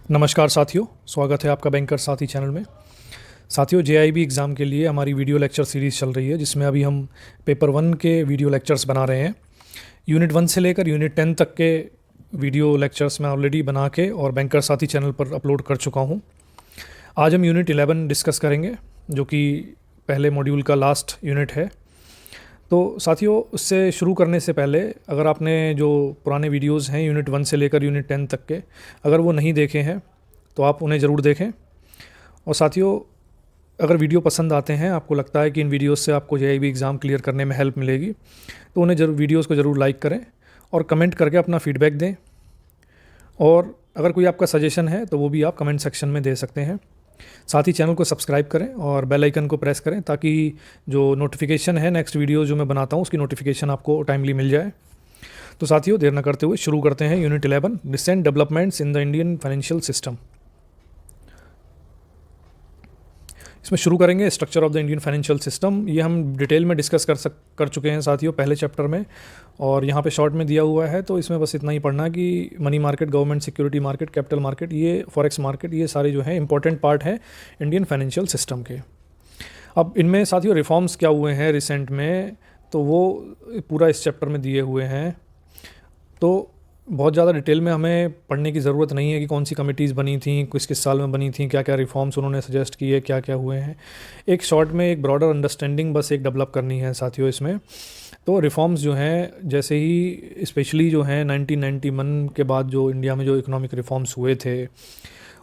नमस्कार साथियों, स्वागत है आपका बैंकर साथी चैनल में। साथियों, जेआईबी एग्ज़ाम के लिए हमारी वीडियो लेक्चर सीरीज़ चल रही है, जिसमें अभी हम पेपर 1 के वीडियो लेक्चर्स बना रहे हैं। यूनिट 1 से लेकर यूनिट 10 तक के वीडियो लेक्चर्स मैं ऑलरेडी बना के और बैंकर साथी चैनल पर अपलोड कर चुका हूँ। आज हम यूनिट 11 डिस्कस करेंगे, जो कि पहले मॉड्यूल का लास्ट यूनिट है। तो साथियों, उससे शुरू करने से पहले अगर आपने जो पुराने वीडियोस हैं यूनिट 1 से लेकर यूनिट 10 तक के, अगर वो नहीं देखे हैं तो आप उन्हें ज़रूर देखें। और साथियों, अगर वीडियो पसंद आते हैं, आपको लगता है कि इन वीडियोस से आपको जेईबी एग्ज़ाम क्लियर करने में हेल्प मिलेगी, तो उन्हें वीडियोज़ को ज़रूर लाइक करें और कमेंट करके अपना फ़ीडबैक दें। और अगर कोई आपका सजेशन है तो वो भी आप कमेंट सेक्शन में दे सकते हैं। साथ ही चैनल को सब्सक्राइब करें और बेल आइकन को प्रेस करें, ताकि जो नोटिफिकेशन है नेक्स्ट वीडियो जो मैं बनाता हूँ उसकी नोटिफिकेशन आपको टाइमली मिल जाए। तो साथियों, देर न करते हुए शुरू करते हैं unit 11, recent developments in the Indian financial system. इसमें शुरू करेंगे structure of the Indian financial system. ये हम डिटेल में डिस्कस कर चुके हैं साथियों पहले चैप्टर में, और यहाँ पे शॉर्ट में दिया हुआ है, तो इसमें बस इतना ही पढ़ना कि money market, government security market, capital market, ये फॉरेक्स मार्केट, ये सारे जो हैं इंपॉर्टेंट पार्ट हैं इंडियन फाइनेंशियल सिस्टम के। अब इनमें साथियों रिफॉर्म्स क्या हुए हैं रिसेंट में, तो वो पूरा इस चैप्टर में दिए हुए हैं। तो बहुत ज़्यादा डिटेल में हमें पढ़ने की ज़रूरत नहीं है कि कौन सी कमिटीज़ बनी थी, किस किस साल में बनी थी, क्या क्या रिफॉर्म्स उन्होंने सजेस्ट किए, क्या क्या हुए हैं। एक शॉर्ट में एक ब्रॉडर अंडरस्टैंडिंग बस एक डेवलप करनी है साथियों इसमें। तो रिफॉर्म्स जो हैं, जैसे ही स्पेशली जो हैं 1991 के बाद जो इंडिया में जो इकोनॉमिक रिफॉर्म्स हुए थे,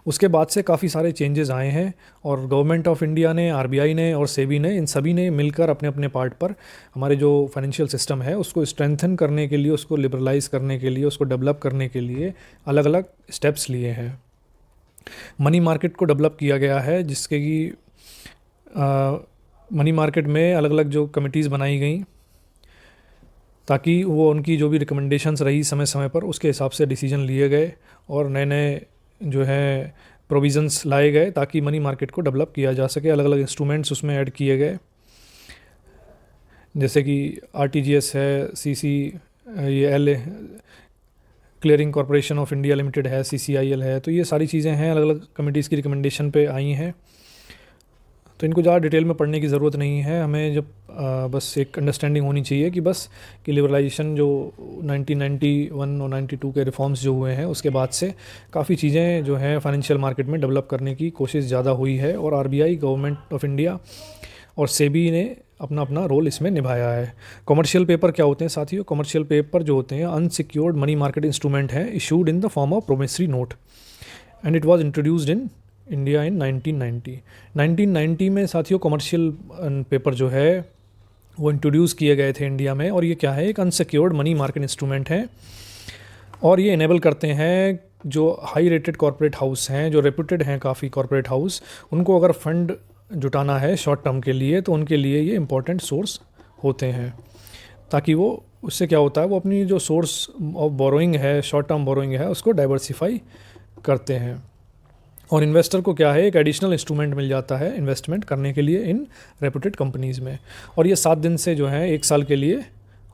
उसके बाद से काफ़ी सारे चेंजेस आए हैं। और गवर्नमेंट ऑफ इंडिया ने, आरबीआई ने और सेबी ने, इन सभी ने मिलकर अपने अपने पार्ट पर हमारे जो फाइनेंशियल सिस्टम है उसको स्ट्रेंथन करने के लिए, उसको लिबरलाइज करने के लिए, उसको डेवलप करने के लिए अलग अलग स्टेप्स लिए हैं। मनी मार्केट को डेवलप किया गया है, जिसके कि मनी मार्केट में अलग अलग जो कमिटीज़ बनाई गई, ताकि वो उनकी जो भी रिकमेंडेशंस रही समय समय पर, उसके हिसाब से डिसीजन लिए गए और नए नए जो है प्रोविज़न्स लाए गए, ताकि मनी मार्केट को डेवलप किया जा सके। अलग अलग इंस्ट्रूमेंट्स उसमें ऐड किए गए, जैसे कि आरटीजीएस है, सीसी, ये L clearing corporation of India limited है, सीसीआईएल है। तो ये सारी चीज़ें हैं, अलग अलग कमिटीज़ की रिकमेंडेशन पे आई हैं। तो इनको ज़्यादा डिटेल में पढ़ने की ज़रूरत नहीं है हमें। जब बस एक अंडरस्टैंडिंग होनी चाहिए कि बस कि लिबरलाइजेशन जो 1991 और 92 के रिफॉर्म्स जो हुए हैं, उसके बाद से काफ़ी चीज़ें जो हैं फाइनेंशियल मार्केट में डेवलप करने की कोशिश ज़्यादा हुई है। और आरबीआई, गवर्नमेंट ऑफ इंडिया और सेबी ने अपना अपना रोल इसमें निभाया है। कमर्शियल पेपर क्या होते हैं साथियों? कमर्शियल पेपर जो होते हैं अनसिक्योर्ड मनी मार्केट इंस्ट्रूमेंट हैं, issued in the form of promissory note, and it was introduced in India in 1990। 1990 में साथियों कमर्शियल पेपर जो है वो इंट्रोड्यूस किए गए थे इंडिया में। और ये क्या है? एक अनसिक्योर्ड मनी मार्केट इंस्ट्रूमेंट है, और ये इनेबल करते हैं जो हाई रेटेड कॉर्पोरेट हाउस हैं, जो रेपुटेड हैं काफ़ी कॉर्पोरेट हाउस, उनको अगर फंड जुटाना है शॉर्ट टर्म के लिए, तो उनके लिए ये इंपॉर्टेंट सोर्स होते हैं। ताकि वो, उससे क्या होता है, वो अपनी जो सोर्स ऑफ बोरोइंग है, शॉर्ट टर्म बोरोइंग है, उसको डाइवर्सिफाई करते हैं। और इन्वेस्टर को क्या है, एक एडिशनल इंस्ट्रूमेंट मिल जाता है इन्वेस्टमेंट करने के लिए इन रेपुटेड कंपनीज़ में। और ये 7 दिन से जो है 1 साल के लिए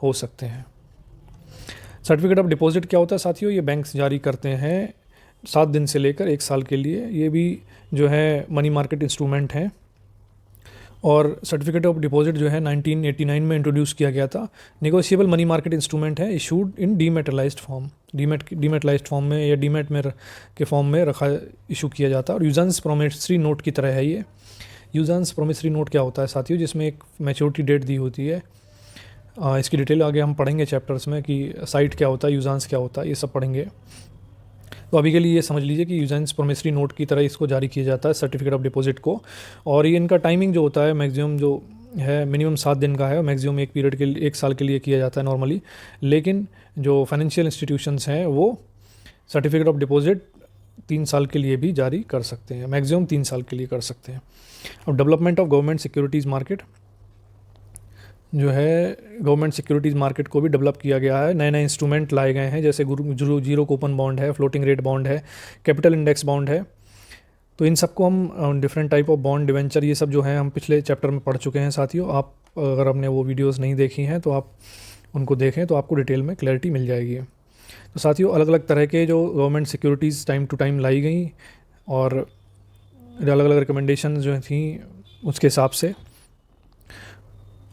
हो सकते हैं। सर्टिफिकेट ऑफ डिपॉजिट क्या होता है साथियों? ये बैंक्स जारी करते हैं 7 दिन से लेकर 1 साल के लिए। ये भी जो है मनी मार्केट इंस्ट्रूमेंट हैं। और सर्टिफिकेट ऑफ डिपॉजिट जो है 1989 में इंट्रोड्यूस किया गया था। नेगोशिएबल मनी मार्केट इंस्ट्रूमेंट है, इशूड इन डीमेटलाइज्ड फॉर्म, डीमेटलाइज्ड फॉर्म में या डीमेट में के फॉर्म में रखा, इशू किया जाता है। और यूजेंस प्रोमिसरी नोट की तरह है ये। यूजेंस प्रोमिसरी नोट क्या होता है साथियों? जिसमें एक मैच्योरिटी डेट दी होती है। इसकी डिटेल आगे हम पढ़ेंगे चैप्टर्स में कि साइट क्या होता है, यूजेंस क्या होता है, ये सब पढ़ेंगे। तो अभी के लिए ये समझ लीजिए कि यूजेंस प्रोमिसरी नोट की तरह इसको जारी किया जाता है सर्टिफिकेट ऑफ डिपॉजिट को। और ये इनका टाइमिंग जो होता है, मैक्सिमम जो है मिनिमम 7 दिन का है, और मैक्सिमम एक पीरियड के लिए 1 साल के लिए किया जाता है नॉर्मली। लेकिन जो फाइनेंशियल इंस्टीट्यूशंस हैं वो सर्टिफिकेट ऑफ डिपॉजिट 3 साल के लिए भी जारी कर सकते हैं, मैक्सिमम 3 साल के लिए कर सकते हैं। अब development of government securities market जो है, गवर्नमेंट सिक्योरिटीज़ मार्केट को भी डेवलप किया गया है। नए नए इंस्ट्रूमेंट लाए गए हैं, जैसे जीरो कूपन बॉन्ड है, फ्लोटिंग रेट बॉन्ड है, कैपिटल इंडेक्स बॉन्ड है। तो इन सबको हम different type of bond, debenture, ये सब जो है हम पिछले चैप्टर में पढ़ चुके हैं साथियों। आप अगर आपने वो वीडियोस नहीं देखी हैं तो आप उनको देखें, तो आपको डिटेल में क्लैरिटी मिल जाएगी। तो तो साथियों अलग अलग तरह के जो government securities time to time लाई गई और अलग अलग रिकमेंडेशन जो थी उसके हिसाब से,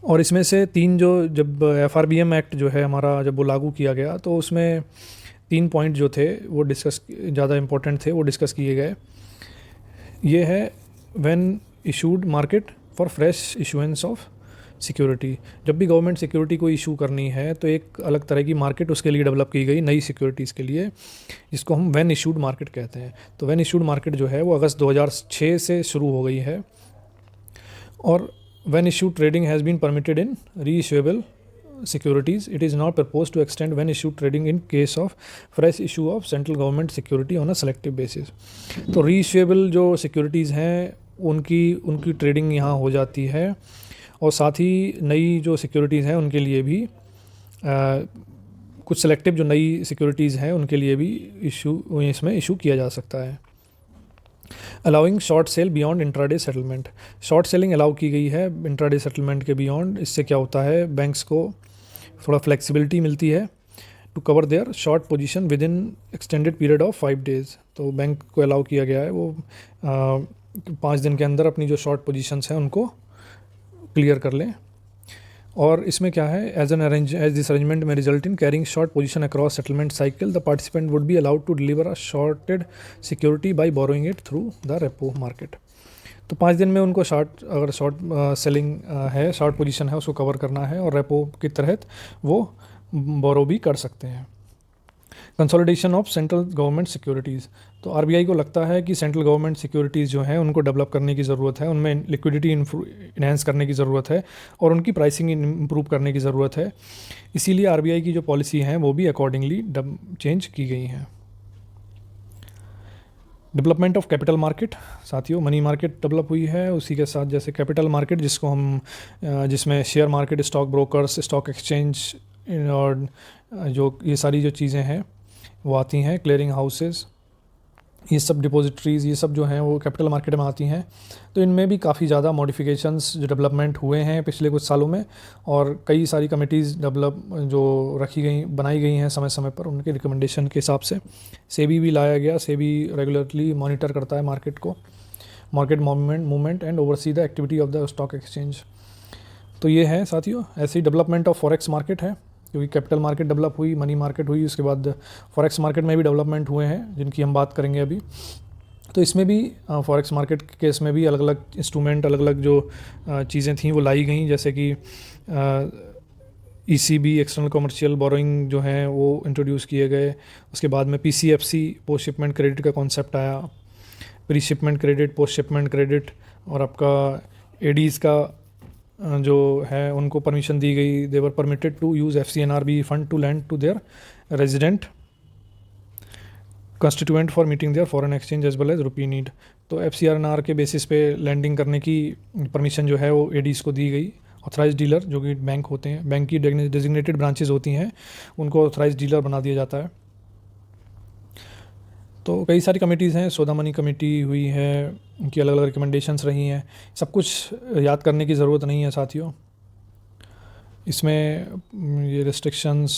और इसमें से 3 जो जब FRBM एक्ट जो है हमारा जब वो लागू किया गया तो उसमें 3 पॉइंट जो थे वो डिस्कस ज़्यादा इम्पोर्टेंट थे, वो डिस्कस किए गए। ये है when issued market for fresh issuance of security. जब भी गवर्नमेंट सिक्योरिटी को इशू करनी है तो एक अलग तरह की मार्केट उसके लिए डेवलप की गई नई सिक्योरिटीज़ के लिए, जिसको हम व्हेन इशूड मार्केट कहते हैं। तो व्हेन इशूड मार्केट जो है वो अगस्त 2006 से शुरू हो गई है, और when issued trading has been permitted in reissuable securities, it is now proposed to extend when issued trading in case of fresh issue of central government security on a selective basis। तो reissuable जो securities हैं उनकी trading यहाँ हो जाती है, और साथ ही नई जो सिक्योरिटीज़ हैं उनके लिए भी कुछ सेलेक्टिव जो नई सिक्योरिटीज़ हैं उनके लिए भी इसमें इशू किया जा सकता है। Allowing short cell beyond intraday settlement. Short selling allow की गई है इंट्राडे सेटलमेंट के बियॉन्ड। इससे क्या होता है, बैंक्स को थोड़ा फ्लेक्सिबिलिटी मिलती है to cover their short position within extended period of 5 days. तो बैंक को अलाउ किया गया है वो 5 दिन के अंदर अपनी जो शॉर्ट पोजीशंस हैं उनको क्लियर कर लें। और इसमें क्या है, as this arrangement may result in carrying short position across settlement cycle, the participant would be allowed to deliver a shorted security by borrowing it through the repo market. तो 5 दिन में उनको अगर शॉर्ट सेलिंग है, short position है, उसको cover करना है और रेपो के तहत वो बोरो भी कर सकते हैं। Consolidation of central government securities. तो आरबीआई को लगता है कि सेंट्रल गवर्नमेंट सिक्योरिटीज़ जो हैं उनको डेवलप करने की ज़रूरत है, उनमें लिक्विडिटी इन्हेंस करने की ज़रूरत है और उनकी प्राइसिंग इम्प्रूव करने की ज़रूरत है। इसीलिए आरबीआई की जो पॉलिसी हैं वो भी अकॉर्डिंगली चेंज की गई हैं। Development of capital market. साथियों मनी मार्केट डेवलप हुई है, उसी के साथ जैसे कैपिटल मार्केट जिसको हम जिसमें share market, stock brokers, stock exchange और जो ये सारी जो चीज़ें हैं वो आती हैं, क्लियरिंग हाउसेस, ये सब डिपॉजिटरीज़, ये सब जो हैं वो कैपिटल मार्केट में आती हैं। तो इनमें भी काफ़ी ज़्यादा मॉडिफिकेशंस जो डेवलपमेंट हुए हैं पिछले कुछ सालों में, और कई सारी कमिटीज़ जो बनाई गई हैं समय समय पर उनके रिकमेंडेशन के हिसाब से। सेबी भी लाया गया, सेबी रेगुलरली मॉनिटर करता है मार्केट को, market movement and oversee the activity of the stock exchange. तो ये है साथियों। ऐसी डेवलपमेंट ऑफ फॉरेक्स मार्केट है, क्योंकि कैपिटल मार्केट डेवलप हुई, मनी मार्केट हुई, उसके बाद फॉरेक्स मार्केट में भी डेवलपमेंट हुए हैं जिनकी हम बात करेंगे अभी। तो इसमें भी फॉरेक्स मार्केट के केस में भी अलग अलग इंस्ट्रूमेंट, अलग अलग जो चीज़ें थी वो लाई गई, जैसे कि ECB एक्सटर्नल कमर्शियल बोरोइंग जो हैं वो इंट्रोड्यूस किए गए। उसके बाद में PCFC पोस्ट शिपमेंट क्रेडिट का कॉन्सेप्ट आया, pre shipment credit, post shipment credit, और आपका ADs का जो है उनको परमिशन दी गई। They were permitted to use FCNRB fund to lend to their resident constituent for meeting their foreign exchange as well as rupee need. तो FCNR के बेसिस पे लैंडिंग करने की परमिशन जो है वो ADs को दी गई। ऑथराइज डीलर जो कि बैंक होते हैं, बैंक की डेजिग्नेटेड ब्रांचेज होती हैं, उनको ऑथराइज डीलर बना दिया जाता है। तो कई सारी कमेटीज़ हैं, सौदा मनी कमेटी हुई है, उनकी अलग अलग रिकमेंडेशंस रही हैं। सब कुछ याद करने की ज़रूरत नहीं है साथियों। इसमें ये रिस्ट्रिक्शंस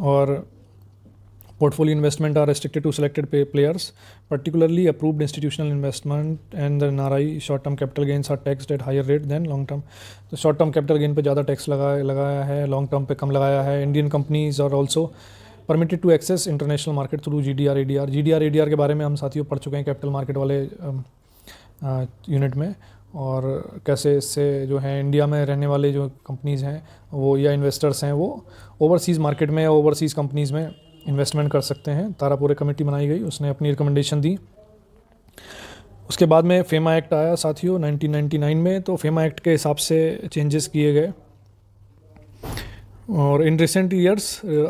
और portfolio investment are restricted to selected players, particularly approved institutional investment and the NRI short term capital gains are taxed at higher rate than long term. तो शॉर्ट टर्म कैपिटल गेन पे ज़्यादा tax लगाया है, long term पे कम लगाया है। Indian companies are also permitted to access international market through GDR ADR के बारे में हम साथियों पढ़ चुके हैं कैपिटल मार्केट वाले यूनिट में, और कैसे इससे जो है इंडिया में रहने वाले जो कंपनीज़ हैं वो या इन्वेस्टर्स हैं वो ओवरसीज़ मार्केट में या ओवरसीज़ कंपनीज़ में इन्वेस्टमेंट कर सकते हैं। तारापुरे कमेटी बनाई गई, उसने अपनी रिकमेंडेशन दी। उसके बाद में फेमा एक्ट आया साथियों 1999 में। तो फेमा एक्ट के हिसाब से चेंजेस किए गए, और in recent years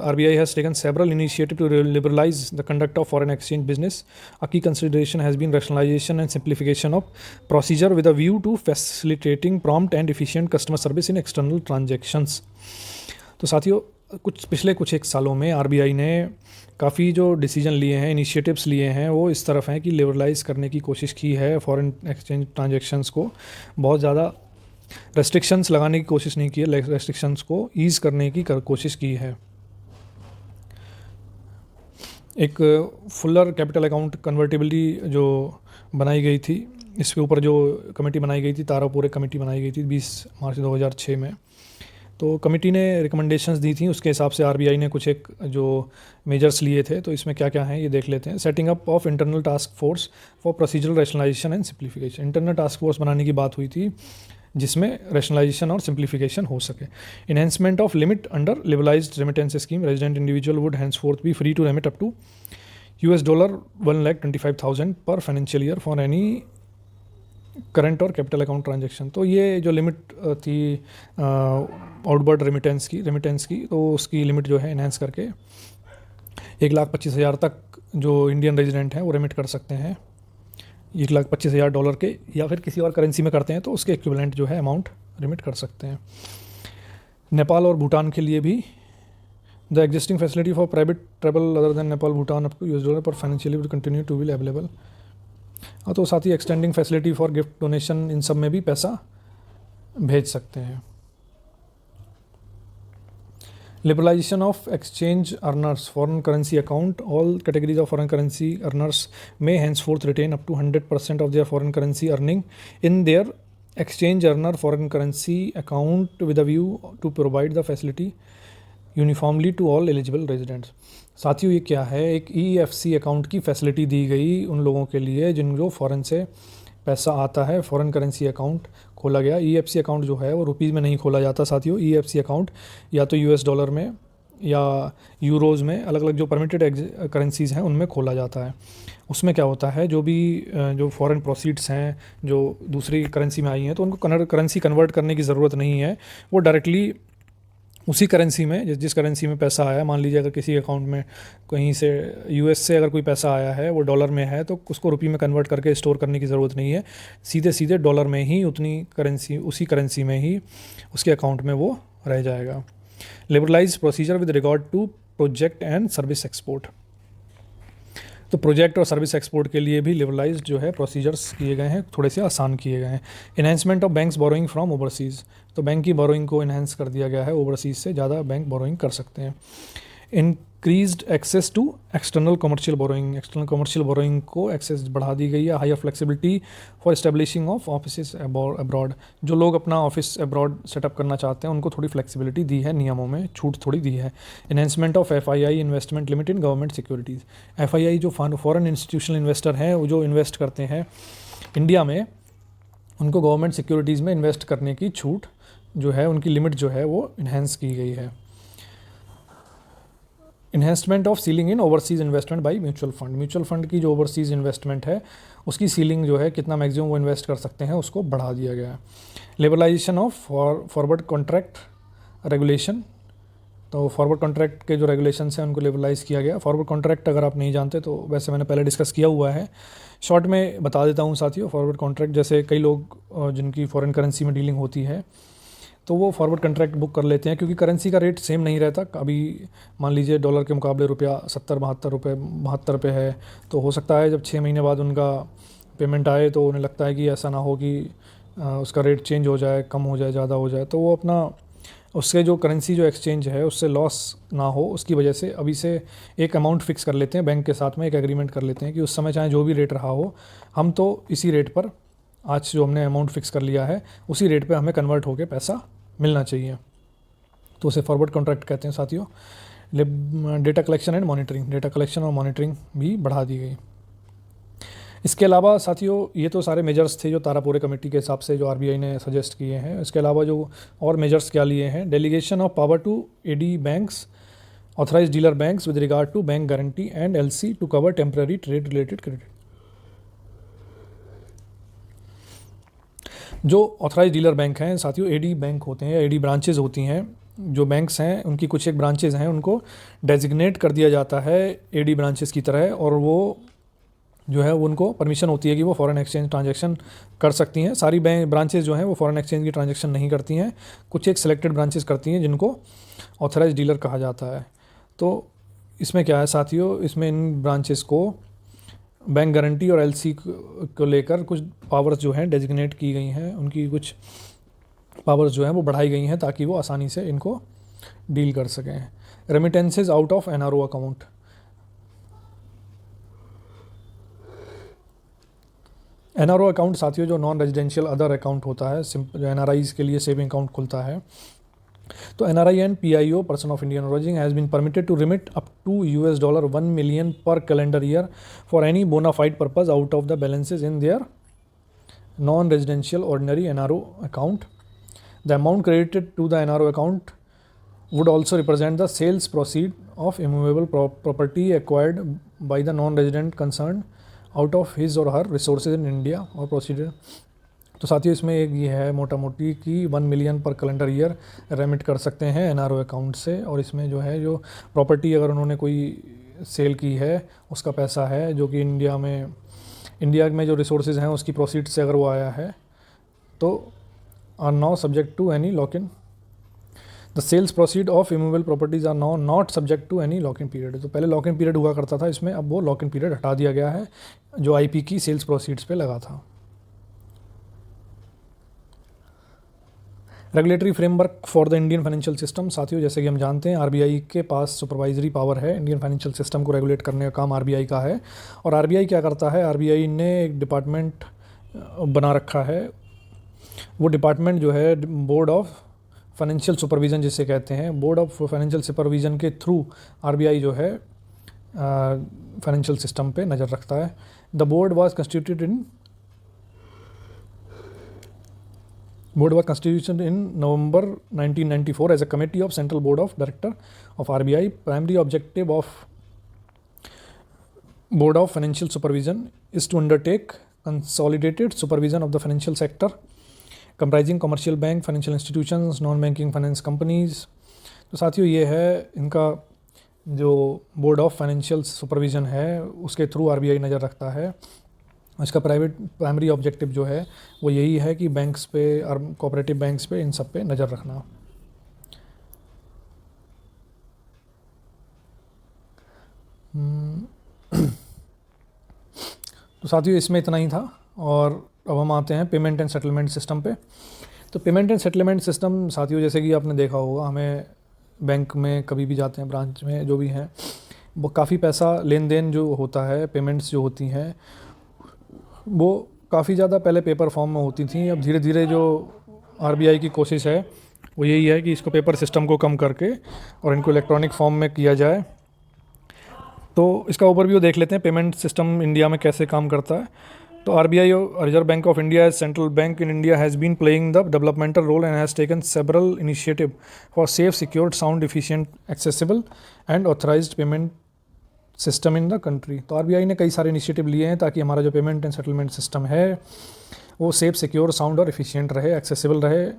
RBI has taken several initiatives to liberalize the conduct of foreign exchange business. A key consideration has been rationalization and simplification of procedure with a view to facilitating prompt and efficient customer service in external transactions. तो साथियों पिछले कुछ एक सालों में RBI ने काफ़ी जो डिसीजन लिए हैं, इनिशिएटिव्स लिए हैं, वो इस तरफ हैं कि लिबरलाइज करने की कोशिश की है फॉरेन एक्सचेंज ट्रांजेक्शन्स को। बहुत ज़्यादा रेस्ट्रिक्शंस लगाने की कोशिश नहीं की है, रेस्ट्रिक्शंस को ईज़ करने की कोशिश की है। एक फुलर कैपिटल अकाउंट कन्वर्टिबिलिटी जो बनाई गई थी, इसके ऊपर जो कमेटी बनाई गई थी, तारापुरे कमेटी बनाई गई थी 20 मार्च 2006 में। तो कमेटी ने रिकमेंडेशंस दी थी, उसके हिसाब से आरबीआई ने कुछ एक जो मेजर्स लिए थे। तो इसमें क्या क्या हैं ये देख लेते हैं। Setting up of internal task force for procedural rationalisation and simplification. Internal task force बनाने की बात हुई थी जिसमें रैशनलाइजेशन और सिंप्लीफिकेशन हो सके। Enhancement of limit under liberalised remittance scheme. Resident individual would henceforth be free to remit up to $125,000 per financial year for any current और कैपिटल अकाउंट ट्रांजैक्शन। तो ये जो लिमिट थी आउटवर्ड रेमिटेंस की, तो उसकी लिमिट जो है इनहेंस करके 1,25,000 तक जो इंडियन रेजिडेंट हैं वो रेमिट कर सकते हैं, $1,25,000 के, या फिर किसी और करेंसी में करते हैं तो उसके इक्विवेलेंट जो है अमाउंट रेमिट कर सकते हैं। नेपाल और भूटान के लिए भी the existing facility for private travel other than Nepal Bhutan up to $1 per financially will continue to be available. तो साथ ही extending facility for gift donation, इन सब में भी पैसा भेज सकते हैं। Liberalization of exchange earners foreign currency account. All categories of foreign currency earners may henceforth retain up to 100% of their foreign currency earning in their exchange earner foreign currency account with a view to provide the facility uniformly to all eligible residents. साथियों ये क्या है, एक EFC account की facility दी गई उन लोगों के लिए जिनको फ़ॉरेन से पैसा आता है, फॉरेन करेंसी अकाउंट खोला गया। EFC अकाउंट जो है वो रुपीज़ में नहीं खोला जाता साथियों। EFC अकाउंट या तो US डॉलर में या यूरोज़ में, अलग अलग जो परमिटेड करेंसीज़ हैं उनमें खोला जाता है। उसमें क्या होता है, जो भी जो फॉरेन प्रोसीड्स हैं जो दूसरी करेंसी में आई हैं तो उनको करेंसी कन्वर्ट करने की ज़रूरत नहीं है। वो डायरेक्टली उसी करेंसी में जिस करेंसी में पैसा आया, मान लीजिए अगर किसी अकाउंट में कहीं से US से अगर कोई पैसा आया है वो डॉलर में है तो उसको रुपये में कन्वर्ट करके स्टोर करने की ज़रूरत नहीं है। सीधे सीधे डॉलर में ही उसी करेंसी में ही उसके अकाउंट में वो रह जाएगा। Liberalise procedure with regard to project and service export. तो प्रोजेक्ट और सर्विस एक्सपोर्ट के लिए भी लिबरलाइज्ड जो है प्रोसीजर्स किए गए हैं, थोड़े से आसान किए गए हैं। Enhancement of banks borrowing from overseas. तो बैंक की बोरोइंग को इन्हेंस कर दिया गया है, ओवरसीज़ से ज़्यादा बैंक बोरोइंग कर सकते हैं। Increased access to external commercial borrowing. External commercial borrowing को एक्सेस बढ़ा दी गई है। Higher flexibility for establishing of office abroad. जो लोग अपना ऑफिस अब्रॉड सेटअप करना चाहते हैं उनको थोड़ी फ्लेक्सिबिलिटी दी है, नियमों में छूट थोड़ी दी है। Enhancement of FII investment limit in government securities. FII जो फॉरेन इंस्टीट्यूशनल इन्वेस्टर हैं वो जो इन्वेस्ट करते हैं इंडिया में, उनको गवर्नमेंट सिक्योरिटीज़ में इन्वेस्ट करने की छूट जो है, उनकी लिमिट जो है वो इन्हेंस की गई है। Enhancement of ceiling in overseas investment by mutual fund. Mutual fund की जो ओवरसीज़ इन्वेस्टमेंट है उसकी सीलिंग जो है, कितना मैक्सिमम वो इन्वेस्ट कर सकते हैं, उसको बढ़ा दिया गया है। Liberalisation of forward contract regulation. तो फॉरवर्ड कॉन्ट्रैक्ट के जो रेगुलेशंस हैं उनको लिबरलाइज किया गया। फॉरवर्ड कॉन्ट्रैक्ट अगर आप नहीं जानते तो वैसे मैंने पहले डिस्कस किया हुआ है, शॉर्ट में बता देता हूँ साथियों। फॉरवर्ड कॉन्ट्रैक्ट जैसे कई लोग जिनकी फॉरेन करेंसी में डीलिंग होती है तो वो फॉरवर्ड कॉन्ट्रैक्ट बुक कर लेते हैं, क्योंकि करेंसी का रेट सेम नहीं रहता। अभी मान लीजिए डॉलर के मुकाबले रुपया 70-72 पे है, तो हो सकता है जब 6 महीने बाद उनका पेमेंट आए तो उन्हें लगता है कि ऐसा ना हो कि उसका रेट चेंज हो जाए, कम हो जाए, ज़्यादा हो जाए, तो वो अपना उससे जो करेंसी जो एक्सचेंज है उससे लॉस ना हो, उसकी वजह से अभी से एक अमाउंट फ़िक्स कर लेते हैं, बैंक के साथ में एक एग्रीमेंट कर लेते हैं कि उस समय चाहे जो भी रेट रहा हो, हम तो इसी रेट पर, आज जो हमने अमाउंट फ़िक्स कर लिया है उसी रेट पे हमें कन्वर्ट होकर पैसा मिलना चाहिए। तो उसे फॉरवर्ड कॉन्ट्रैक्ट कहते हैं साथियों। Data collection and monitoring. Data collection और मॉनिटरिंग भी बढ़ा दी गई। इसके अलावा साथियों ये तो सारे मेजर्स थे जो तारापुरे कमेटी के हिसाब से जो आरबीआई ने सजेस्ट किए हैं। इसके अलावा जो और मेजर्स क्या लिए हैं, delegation of power to AD banks, authorise dealer banks with regard to bank guarantee and LC to cover temporary trade related credit. जो ऑथराइज डीलर बैंक हैं साथियों, एडी बैंक होते हैं, एडी ब्रांचेज होती हैं, जो बैंक्स हैं उनकी कुछ एक ब्रांचेज हैं, उनको डेजिग्नेट कर दिया जाता है एडी ब्रांचेस की तरह, और वो जो है उनको परमिशन होती है कि वो फॉरेन एक्सचेंज ट्रांजैक्शन कर सकती हैं। सारी बैंक ब्रांचेज जो हैं वो फॉरेन एक्सचेंज की ट्रांजैक्शन नहीं करती हैं, कुछ एक सिलेक्टेड ब्रांचेस करती हैं जिनको ऑथराइज डीलर कहा जाता है। तो इसमें क्या है साथियों, इसमें इन ब्रांचेस को बैंक गारंटी और एलसी को लेकर कुछ पावर्स जो हैं डेजिग्नेट की गई हैं, उनकी कुछ पावर्स जो हैं वो बढ़ाई गई हैं ताकि वो आसानी से इनको डील कर सकें। Remittances out of NRO account. NRO account साथियों जो नॉन रेजिडेंशियल अदर अकाउंट होता है, जो एनआरआईज के लिए सेविंग अकाउंट खुलता है, तो NRI and PIO person of Indian origin has been permitted to remit up to $1 million पर calendar year for any bona fide purpose out of the balances in their non residential ordinary NRO account. The amount credited to the NRO account would also represent the sales proceed of immovable property acquired by the non-resident concerned out of his or her resources in India or procedure. तो साथियों इसमें एक ये है मोटा मोटी कि 1 million पर कैलेंडर ईयर रेमिट कर सकते हैं एनआरओ अकाउंट से, और इसमें जो है जो प्रॉपर्टी अगर उन्होंने कोई सेल की है उसका पैसा है जो कि इंडिया में जो रिसोर्सेज हैं उसकी प्रोसीड से अगर वो आया है तो are now subject to any lock in. The sales proceed of immovable properties are now not subject to any lock in period. तो पहले लॉक इन पीरियड हुआ करता था इसमें, अब वो लॉक इन पीरियड हटा दिया गया है जो आईपी की सेल्स प्रोसीड्स पे लगा था. Regulatory framework for the Indian financial system. साथियों जैसे कि हम जानते हैं आरबीआई के पास सुपरवाइजरी पावर है, इंडियन फाइनेंशियल सिस्टम को रेगुलेट करने का काम आरबीआई का है. और आरबीआई क्या करता है, आरबीआई ने एक डिपार्टमेंट बना रखा है. वो डिपार्टमेंट जो है बोर्ड ऑफ फाइनेंशियल सुपरविज़न जिसे कहते हैं, बोर्ड ऑफ फाइनेंशियल सुपरविज़न के थ्रू आरबीआई जो है फाइनेंशियल सिस्टम पे नज़र रखता है. The board was constituted in November 1994 as a committee of Central Board of Director of RBI. Primary objective of Board of Financial Supervision is to undertake consolidated supervision of the financial sector comprising commercial bank, financial institutions, non-banking finance companies. तो साथियों ये है इनका जो board of financial supervision है उसके through RBI नज़र रखता है. इसका प्राइमरी ऑब्जेक्टिव जो है वो यही है कि बैंक्स पे और कोऑपरेटिव बैंक्स पे इन सब पे नज़र रखना. तो साथियों इसमें इतना ही था, और अब हम आते हैं पेमेंट एंड सेटलमेंट सिस्टम पे. तो पेमेंट एंड सेटलमेंट सिस्टम साथियों जैसे कि आपने देखा होगा, हमें बैंक में कभी भी जाते हैं, ब्रांच में जो भी हैं, वो काफ़ी पैसा लेन देन जो होता है, पेमेंट्स जो होती हैं वो काफ़ी ज़्यादा पहले पेपर फॉर्म में होती थी. अब धीरे धीरे जो आरबीआई की कोशिश है वो यही है कि इसको पेपर सिस्टम को कम करके और इनको इलेक्ट्रॉनिक फॉर्म में किया जाए. तो इसका ओवरव्यू देख लेते हैं पेमेंट सिस्टम इंडिया में कैसे काम करता है. तो RBI Reserve Bank of India as central bank in India has been playing the developmental role and has taken several initiative for safe, secured, sound, efficient, accessible and authorised payment system in the country. तो RBI ने कई सारे initiative लिए हैं ताकि हमारा जो payment and settlement system है वो सेफ, सिक्योर, साउंड और एफिशिएंट रहे, एक्सेसिबल रहे.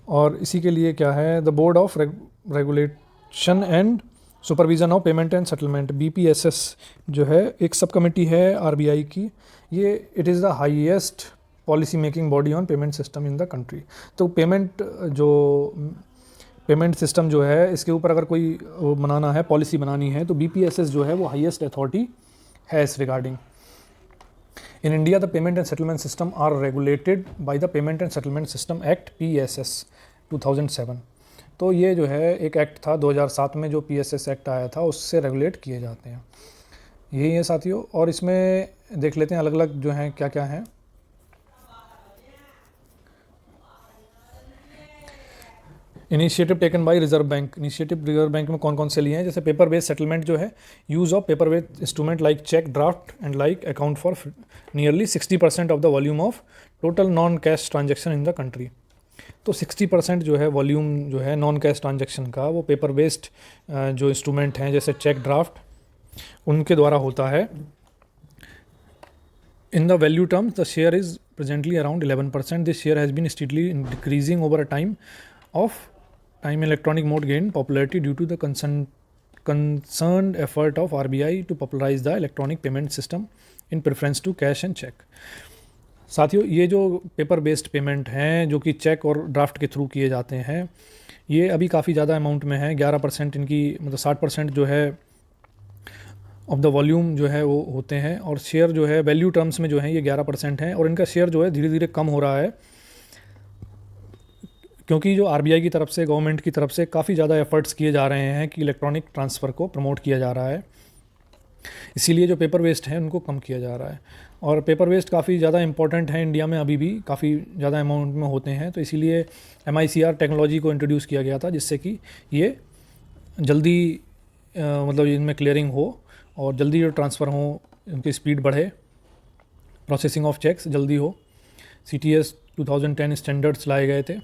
और इसी के लिए क्या है, the board of regulation and supervision of payment and settlement BPSS जो है एक सब कमेटी है आरबीआई की. ये it is the highest policy making body on payment system in the country. तो पेमेंट सिस्टम जो है इसके ऊपर अगर कोई बनाना है, पॉलिसी बनानी है, तो BPSS जो है वो हाईएस्ट अथॉरिटी है इस regarding. In India the payment and settlement system are regulated by the payment and settlement system act PSS 2007. तो ये जो है एक एक्ट था 2007 में, जो PSS एक्ट आया था उससे रेगुलेट किए जाते हैं. यही है साथियों, और इसमें देख लेते हैं अलग अलग जो हैं क्या क्या हैं. Initiative taken bye reserve bank. Initiative reserve bank में कौन कौन से लिए हैं, जैसे पेपर बेस्ड सेटलमेंट जो है, use of paper based instrument like cheque, draft and like account for nearly 60% of the volume of total non cash transaction in the country. तो 60% जो है वॉल्यूम जो है नॉन कैश ट्रांजेक्शन का वो paper based जो इंस्ट्रूमेंट हैं जैसे चेक, ड्राफ्ट, उनके द्वारा होता है. In the value terms, the share is presently around 11%. This share has been steadily decreasing over a time electronic mode gained popularity due to the concerned effort of RBI to popularize the electronic payment system in preference to cash and check. साथियों ये जो paper based payment हैं जो कि check और draft के through किए जाते हैं, ये अभी काफ़ी ज़्यादा अमाउंट में है. 11% इनकी, मतलब 60% जो है ऑफ द वॉल्यूम जो है वो होते हैं, और शेयर जो है वैल्यू टर्म्स में जो है ये 11% है. और इनका शेयर जो है धीरे धीरे कम हो रहा है क्योंकि जो आरबीआई की तरफ से, गवर्नमेंट की तरफ से काफ़ी ज़्यादा एफर्ट्स किए जा रहे हैं कि इलेक्ट्रॉनिक ट्रांसफ़र को प्रमोट किया जा रहा है. इसीलिए जो पेपर वेस्ट है उनको कम किया जा रहा है। और पेपर वेस्ट काफ़ी ज़्यादा इंपॉर्टेंट है इंडिया में, अभी भी काफ़ी ज़्यादा अमाउंट में होते हैं, तो इसीलिए MICR टेक्नोलॉजी को इंट्रोड्यूस किया गया था, जिससे कि ये जल्दी मतलब इनमें क्लियरिंग हो और जल्दी जो ट्रांसफ़र हो उनकी स्पीड बढ़े, प्रोसेसिंग ऑफ चेक्स जल्दी हो। CTS 2010 स्टैंडर्ड्स लाए गए थे।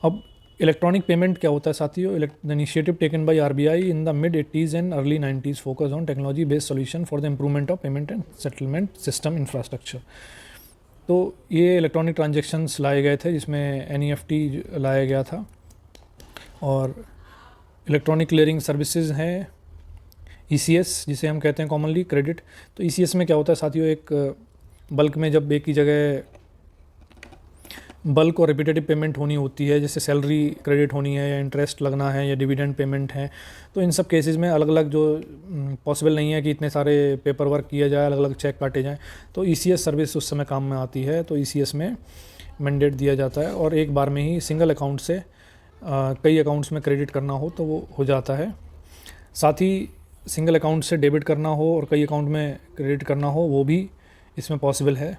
अब इलेक्ट्रॉनिक पेमेंट क्या होता है साथियों? The initiative taken by RBI in the मिड-80s and early 90s focus on technology based solution for the improvement of payment and settlement system infrastructure. तो ये इलेक्ट्रॉनिक ट्रांजेक्शन्स लाए गए थे, जिसमें NEFT लाया गया था, और इलेक्ट्रॉनिक क्लियरिंग सर्विसेज हैं ECS, जिसे हम कहते हैं कॉमनली क्रेडिट। तो ECS में क्या होता है साथियों, एक बल्क में जब एक ही जगह बल्क और रिपीटेटिव पेमेंट होनी होती है, जैसे सैलरी क्रेडिट होनी है या इंटरेस्ट लगना है या डिविडेंड पेमेंट है, तो इन सब केसेस में अलग अलग जो पॉसिबल नहीं है कि इतने सारे पेपर वर्क किया जाए, अलग अलग चेक काटे जाएँ, तो ECS सर्विस उस समय काम में आती है। तो ECS में मैंडेट दिया जाता है और एक बार में ही सिंगल अकाउंट से कई अकाउंट्स में क्रेडिट करना हो तो वो हो जाता है। साथ ही सिंगल अकाउंट से डेबिट करना हो और कई अकाउंट में क्रेडिट करना हो, वो भी इसमें पॉसिबल है।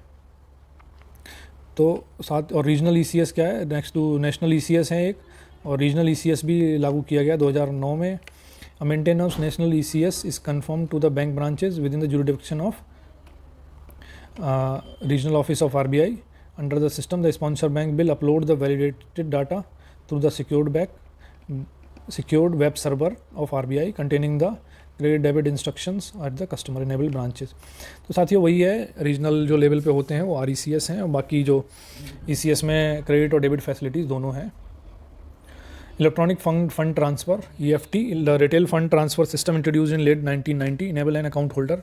तो साथ और रीजनल ECS क्या है, नेक्स्ट टू नेशनल ECS है एक, और रीजनल ECS भी लागू किया गया 2009 में। A maintenance national ECS is confirm to the bank branches within the jurisdiction of regional office of RBI। Under the system the sponsor bank will upload the validated data through the secured web server of RBI containing the credit debit instructions at the customer enable branches. तो साथियों वही है, regional जो level पे होते हैं वो RECS हैं, और बाकी जो ECS में क्रेडिट और डेबिट फैसिलिटीज़ दोनों हैं। Electronic fund transfer EFT, the retail fund transfer system introduced in late 1990 enable an account holder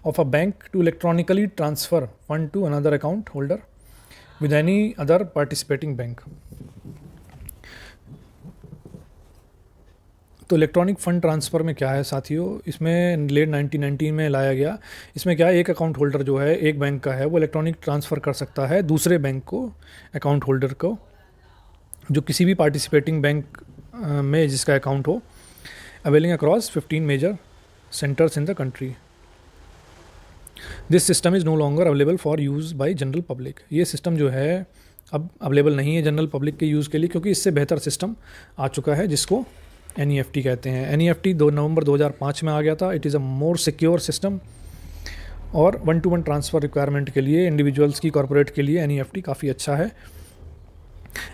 of a bank to electronically transfer fund to another account holder with any other participating bank. तो electronic fund transfer में क्या है साथियों, इसमें late 1990 में लाया गया। इसमें क्या है, एक अकाउंट होल्डर जो है एक बैंक का है, वो इलेक्ट्रॉनिक ट्रांसफ़र कर सकता है दूसरे बैंक को, अकाउंट होल्डर को, जो किसी भी पार्टिसिपेटिंग बैंक में जिसका अकाउंट हो, availing across 15 major centres in the country. This system is no longer available for use by general public. ये सिस्टम जो है अब अवेलेबल नहीं है जनरल पब्लिक के यूज़ के लिए, क्योंकि इससे बेहतर सिस्टम आ चुका है जिसको NEFT कहते हैं। NEFT 2 नवंबर 2005 में आ गया था। It is a more secure system, और 1-to-1 ट्रांसफ़र रिक्वायरमेंट के लिए, इंडिविजुअल्स की, कॉर्पोरेट के लिए NEFT काफ़ी अच्छा है।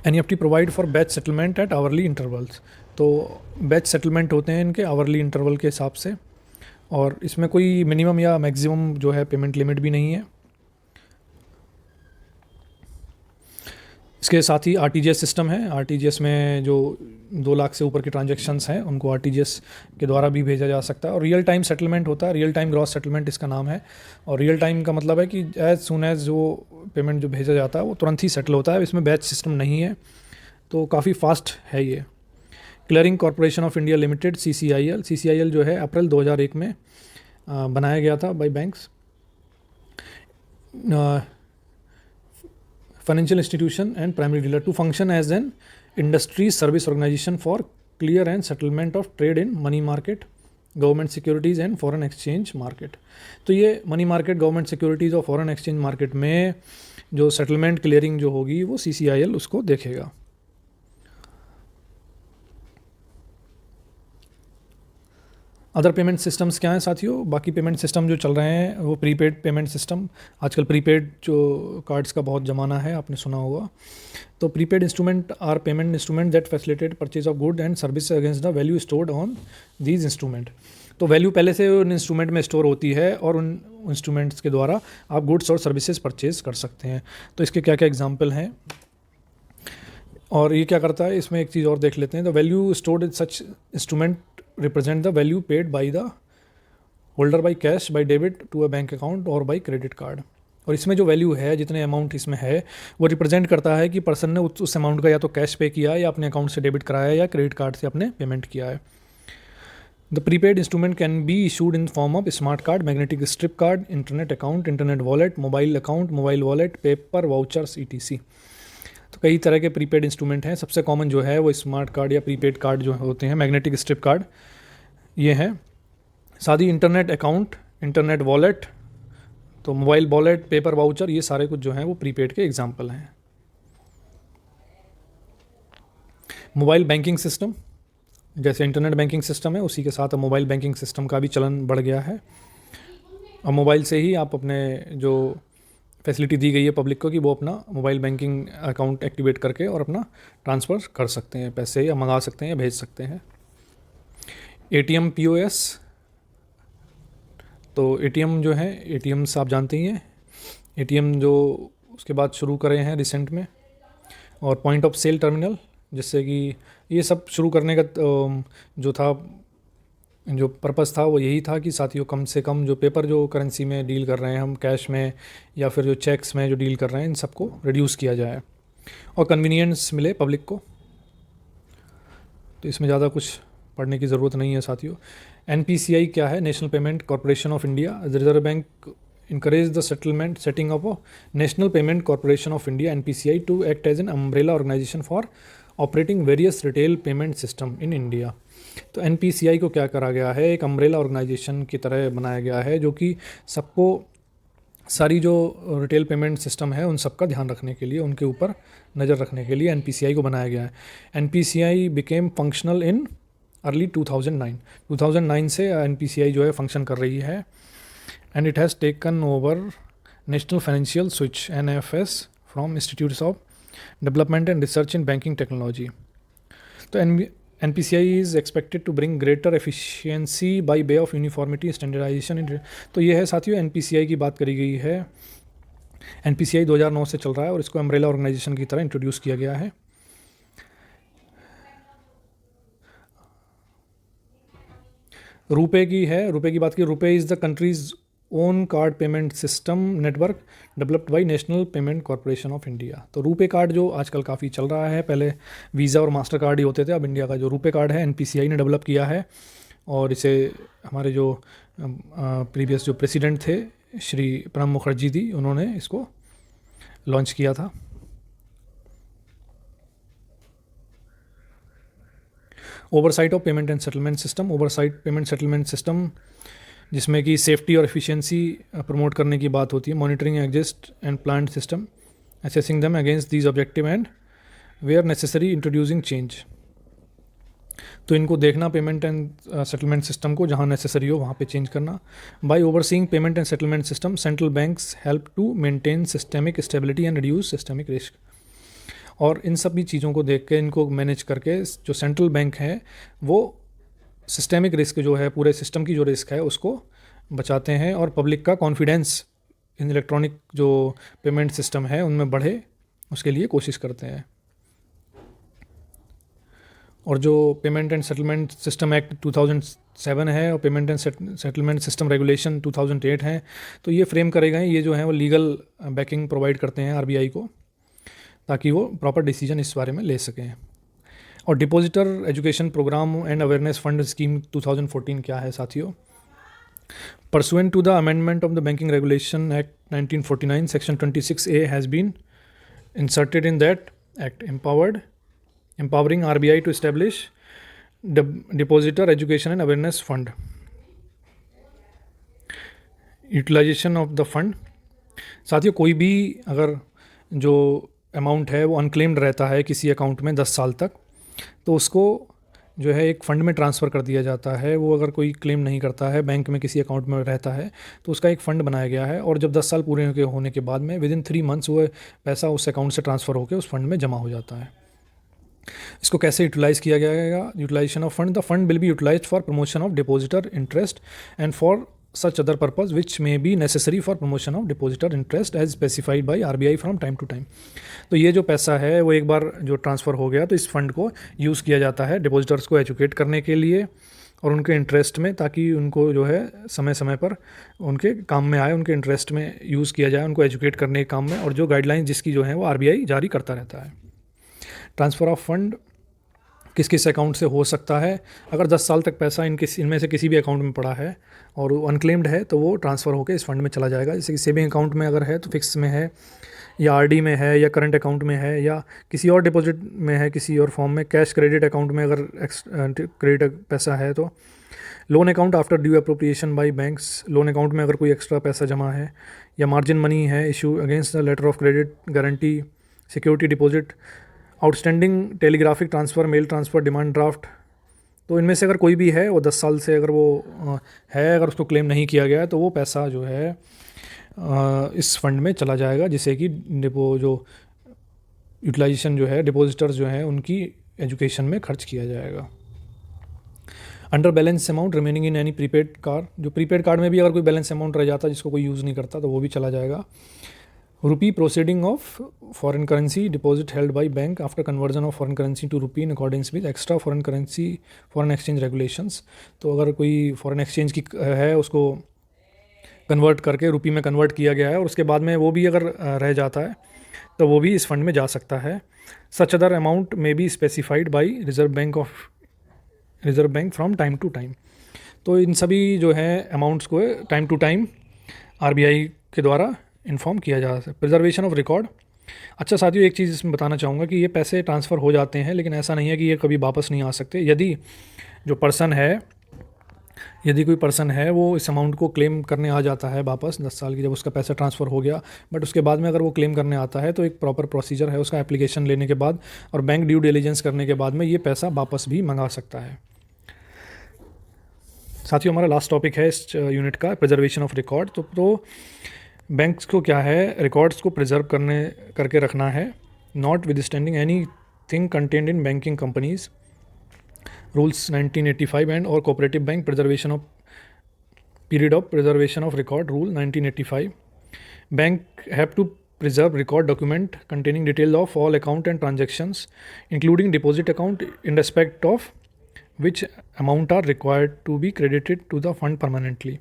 NEFT provide for batch settlement at hourly intervals. तो बैच सेटलमेंट होते हैं इनके आवरली इंटरवल के हिसाब से, और इसमें कोई मिनिमम या मैक्सिमम जो है पेमेंट लिमिट भी नहीं है। इसके साथ ही RTGS सिस्टम है। RTGS में जो 2 लाख से ऊपर की ट्रांजेक्शन्स हैं उनको RTGS के द्वारा भी भेजा जा सकता है, और रियल टाइम सेटलमेंट होता है, रियल टाइम ग्रॉस सेटलमेंट इसका नाम है। और रियल टाइम का मतलब है कि एज सुन एज जो पेमेंट जो भेजा जाता है वो तुरंत ही सेटल होता है। इसमें बैच सिस्टम नहीं है, तो काफ़ी फास्ट है ये। Clearing corporation of India limited CCIL जो है अप्रैल 2001 में बनाया गया था by banks. Financial institution and primary dealer to function as an industry service organisation for clear and settlement of trade in money market, government securities and foreign exchange market. तो ये money market, government securities और foreign exchange market में जो settlement clearing जो होगी वो CCIL उसको देखेगा। अदर पेमेंट सिस्टम्स क्या हैं साथियों? बाकी पेमेंट सिस्टम जो चल रहे हैं वो प्रीपेड पेमेंट सिस्टम। आजकल प्रीपेड जो कार्ड्स का बहुत ज़माना है, आपने सुना होगा। तो prepaid instrument are payment instrument that facilitate purchase of good and service against the value stored on these instrument. तो वैल्यू पहले से उन इंस्ट्रूमेंट में स्टोर होती है, और उन इंस्ट्रूमेंट्स के द्वारा आप गुड्स और सर्विसेज परचेज कर सकते हैं। तो इसके क्या क्या एग्जाम्पल हैं और ये क्या करता है, इसमें एक चीज़ और देख लेते हैं। The value stored in such instrument represent the value paid by the holder by cash, by debit to a bank account or by credit card। और इसमें जो वैल्यू है, जितने अमाउंट इसमें है, वो रिप्रेजेंट करता है कि पर्सन ने उस अमाउंट का या तो कैश पे किया, या अपने अकाउंट से डेबिट कराया, या क्रेडिट कार्ड से अपने पेमेंट किया है। The prepaid instrument can be issued in form of smart card, magnetic strip card, internet account, internet wallet, mobile account, mobile wallet, paper vouchers ETC। तो कई तरह के प्रीपेड इंस्ट्रूमेंट हैं। सबसे कॉमन जो है वो स्मार्ट कार्ड या प्रीपेड कार्ड जो होते हैं, मैग्नेटिक स्ट्रिप कार्ड ये हैं। साथ ही इंटरनेट अकाउंट, इंटरनेट वॉलेट, तो मोबाइल वॉलेट, पेपर वाउचर, ये सारे कुछ जो हैं वो प्रीपेड के एग्जाम्पल हैं। मोबाइल बैंकिंग सिस्टम, जैसे इंटरनेट बैंकिंग सिस्टम है उसी के साथ अब मोबाइल बैंकिंग सिस्टम का भी चलन बढ़ गया है। और मोबाइल से ही आप अपने जो फैसिलिटी दी गई है पब्लिक को कि वो अपना मोबाइल बैंकिंग अकाउंट एक्टिवेट करके और अपना ट्रांसफ़र कर सकते हैं पैसे, या मंगा सकते हैं या भेज सकते हैं। एटीएम पीओएस, तो एटीएम जो है, एटीएम्स आप जानते ही हैं, एटीएम जो उसके बाद शुरू करे हैं रिसेंट में, और पॉइंट ऑफ सेल टर्मिनल, जिससे कि ये सब शुरू करने का जो था, जो पर्पस था वो यही था कि साथियों कम से कम जो पेपर जो करेंसी में डील कर रहे हैं हम, कैश में या फिर जो चेक्स में जो डील कर रहे हैं, इन सबको रिड्यूस किया जाए और कन्वीनियंस मिले पब्लिक को। तो इसमें ज़्यादा कुछ पढ़ने की ज़रूरत नहीं है साथियों। एनपीसीआई क्या है? National payment corporation of India. The reserve bank encourage the setting up a National Payment Corporation of India (NPCI) to act as an umbrella organization for operating various retail payment system in India। तो NPCI को क्या करा गया है? एक umbrella organisation की तरह बनाया गया है जो कि सबको, सारी जो रिटेल पेमेंट सिस्टम है उन सब का ध्यान रखने के लिए, उनके ऊपर नज़र रखने के लिए NPCI को बनाया गया है। NPCI became functional in early 2009। 2009 से NPCI जो है फंक्शन कर रही है। And it has taken over National Financial Switch (NFS) from Institutes of Development and Research in Banking Technology। तो NPCI is expected to bring greater efficiency by way of uniformity, standardization। तो ये है साथियों, NPCI की बात करी गई है। NPCI 2009 से चल रहा है और इसको अम्ब्रेला ऑर्गेनाइजेशन की तरह इंट्रोड्यूस किया गया है। रुपए की है, रुपए की बात की। रुपए is the countries own card payment system network developed by national payment corporation of India. तो रुपे कार्ड जो आजकल काफ़ी चल रहा है, पहले वीज़ा और मास्टर कार्ड ही होते थे, अब इंडिया का जो रुपे कार्ड है NPCI ने डेवलप किया है। और इसे हमारे जो प्रीवियस जो प्रेसिडेंट थे श्री प्रणब मुखर्जी जी, उन्होंने इसको लॉन्च किया था। Oversight of payment and settlement system. Oversight payment settlement system जिसमें कि सेफ्टी और एफिशिएंसी प्रमोट करने की बात होती है। Monitoring exist and plan system, assessing them against these objective and where necessary introducing change. तो इनको देखना, पेमेंट एंड सेटलमेंट सिस्टम को, जहाँ नेसेसरी हो वहाँ पे चेंज करना। By overseeing payment and settlement system, central banks help to maintain systemic stability and reduce systemic risk. और इन सभी चीज़ों को देख के, इनको मैनेज करके, जो सेंट्रल बैंक है वो सिस्टेमिक रिस्क जो है, पूरे सिस्टम की जो रिस्क है उसको बचाते हैं और पब्लिक का कॉन्फिडेंस इन इलेक्ट्रॉनिक जो पेमेंट सिस्टम है उनमें बढ़े, उसके लिए कोशिश करते हैं। और जो payment and settlement system act 2007 है और payment and settlement system regulation 2008 है, तो ये फ्रेम करे गए, ये जो है वो लीगल बैकिंग प्रोवाइड करते हैं RBI को, ताकि वो प्रॉपर डिसीजन इस बारे में ले सकें। और depositor education programme and awareness fund scheme 2014 क्या है साथियों? Pursuant to the amendment of the Banking Regulation Act 1949, Section 26A has been inserted in that act, empowering RBI to establish Depositor Education and Awareness Fund. Utilization of the fund, साथियों कोई भी अगर जो amount है वो unclaimed रहता है किसी अकाउंट में 10 साल तक, तो उसको जो है एक फ़ंड में ट्रांसफ़र कर दिया जाता है। वो अगर कोई क्लेम नहीं करता है, बैंक में किसी अकाउंट में रहता है, तो उसका एक फ़ंड बनाया गया है। और जब 10 साल पूरे होने के बाद में विदिन 3 मंथ्स वो पैसा उस अकाउंट से ट्रांसफ़र होकर उस फंड में जमा हो जाता है। इसको कैसे यूटिलाइज़ किया जाएगा? Utilisation of fund, the fund will be utilised for promotion of depositor interest and for such other purpose which may be necessary for promotion of depositor interest as specified by RBI from time to time। तो ये जो पैसा है वो एक बार जो transfer हो गया तो इस फंड को यूज़ किया जाता है डिपॉजिटर्स को एजुकेट करने के लिए और उनके इंटरेस्ट में, ताकि उनको जो है समय समय पर उनके काम में आए, उनके इंटरेस्ट में यूज़ किया जाए, उनको एजुकेट करने के काम में, और जो गाइडलाइन जिसकी जो है वो RBI जारी करता रहता है। ट्रांसफ़र ऑफ फंड किस किस अकाउंट से हो सकता है? अगर 10 साल तक पैसा इनमें से किसी भी अकाउंट में पड़ा है और वो अनक्लेम्ड है, तो वो ट्रांसफ़र होकर इस फंड में चला जाएगा। जैसे कि सेविंग अकाउंट में अगर है तो फिक्स में है, या RD में है, या करंट अकाउंट में है, या किसी और डिपॉजिट में है किसी और फॉर्म में, कैश क्रेडिट अकाउंट में अगर क्रेडिट पैसा है तो loan account after due appropriation by banks, loan account में अगर कोई एक्स्ट्रा पैसा जमा है या मार्जिन मनी है issue against the letter of credit, guarantee, security deposit, outstanding telegraphic transfer, mail transfer, demand draft, तो इनमें से अगर कोई भी है वो 10 साल से अगर वो है, अगर उसको क्लेम नहीं किया गया है तो वो पैसा जो है इस फंड में चला जाएगा, जिससे कि डिपो जो यूटिलाइजेशन जो है डिपॉजिटर्स जो हैं उनकी एजुकेशन में खर्च किया जाएगा। Under balance amount remaining in any prepaid card, जो प्रीपेड कार्ड में भी अगर कोई बैलेंस अमाउंट रह जाता है जिसको कोई यूज़ नहीं करता तो वो भी चला जाएगा। Rupee proceeding of foreign currency deposit held by bank after conversion of foreign currency to rupee in accordings with extra foreign exchange regulations, तो अगर कोई फॉरेन एक्सचेंज की है उसको कन्वर्ट करके रुपी में कन्वर्ट किया गया है और उसके बाद में वो भी अगर रह जाता है तो वो भी इस फंड में जा सकता है। सच अदर अमाउंट में be specified by reserve bank from time to time, तो इन सभी जो है अमाउंट्स को टाइम टू टाइम आरबीआई के द्वारा इन्फॉर्म किया जा सकता है। प्रिजर्वेशन ऑफ रिकॉर्ड, अच्छा साथियों एक चीज़ इसमें बताना चाहूँगा कि ये पैसे ट्रांसफ़र हो जाते हैं लेकिन ऐसा नहीं है कि ये कभी वापस नहीं आ सकते। यदि कोई पर्सन है वो इस अमाउंट को क्लेम करने आ जाता है वापस 10 साल की जब उसका पैसा ट्रांसफ़र हो गया, बट उसके बाद में अगर वो क्लेम करने आता है तो एक प्रॉपर प्रोसीजर है उसका, एप्लीकेशन लेने के बाद और बैंक ड्यू डिलिजेंस करने के बाद में ये पैसा वापस भी मंगा सकता है। साथियों हमारा लास्ट टॉपिक है इस यूनिट का, प्रिजर्वेशन ऑफ रिकॉर्ड। तो बैंक्स को क्या है, रिकॉर्ड्स को प्रिजर्व करके रखना है, notwithstanding anything contained in banking companies rules 1985 and और co-operative bank preservation of period of preservation of record rule 1985। Bank have to preserve record document containing detail of all account and transactions including deposit account in respect of which amount are required to be credited to the fund permanently,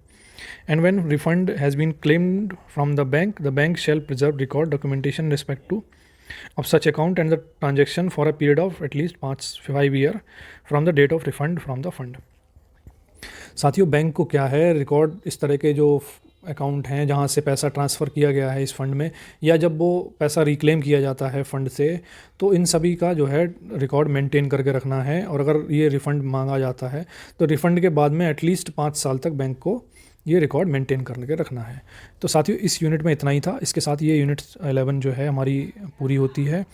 and when refund has been claimed from the bank shall preserve record documentation in respect to of such account and the transaction for a period of at least 5 year from the date of refund from the fund। साथियों bank को क्या है, record इस तरह के जो account हैं जहाँ से पैसा ट्रांसफ़र किया गया है इस फ़ंड में या जब वो पैसा रिक्लेम किया जाता है फ़ंड से, तो इन सभी का जो है रिकॉर्ड मेंटेन करके रखना है। और अगर ये रिफ़ंड मांगा जाता है तो रिफ़ंड के बाद में एटलीस्ट 5 साल तक बैंक को ये रिकॉर्ड मेंटेन करके रखना है। तो साथियों इस यूनिट में इतना ही था, इसके साथ ये यूनिट 11 जो है हमारी पूरी होती है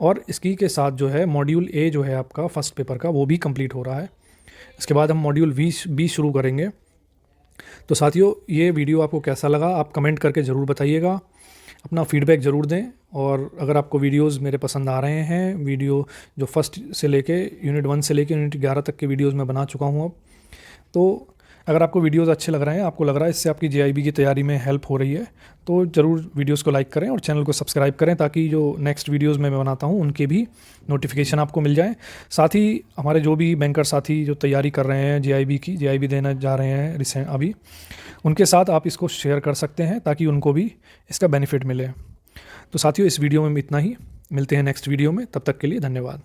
और इसकी के साथ जो है मॉड्यूल ए जो है आपका फर्स्ट पेपर का वो भी कंप्लीट हो रहा है। इसके बाद हम मॉड्यूल 20 शुरू करेंगे। तो साथियों ये वीडियो आपको कैसा लगा आप कमेंट करके ज़रूर बताइएगा, अपना फीडबैक ज़रूर दें। और अगर आपको वीडियोस मेरे पसंद आ रहे हैं, वीडियो जो फर्स्ट से लेके यूनिट 1 से लेके यूनिट 11 तक के वीडियोस मैं बना चुका हूँ अब, तो अगर आपको वीडियोस अच्छे लग रहे हैं, आपको लग रहा है इससे आपकी जेआईबी की तैयारी में हेल्प हो रही है, तो ज़रूर वीडियोस को लाइक करें और चैनल को सब्सक्राइब करें ताकि जो नेक्स्ट वीडियोस मैं बनाता हूं उनके भी नोटिफिकेशन आपको मिल जाए। साथ ही हमारे जो भी बैंकर साथी जो तैयारी कर रहे हैं जेआईबी देना जा रहे हैं रिसेंट अभी, उनके साथ आप इसको शेयर कर सकते हैं ताकि उनको भी इसका बेनिफिट मिले। तो साथियों इस वीडियो में इतना ही, मिलते हैं नेक्स्ट वीडियो में, तब तक के लिए धन्यवाद।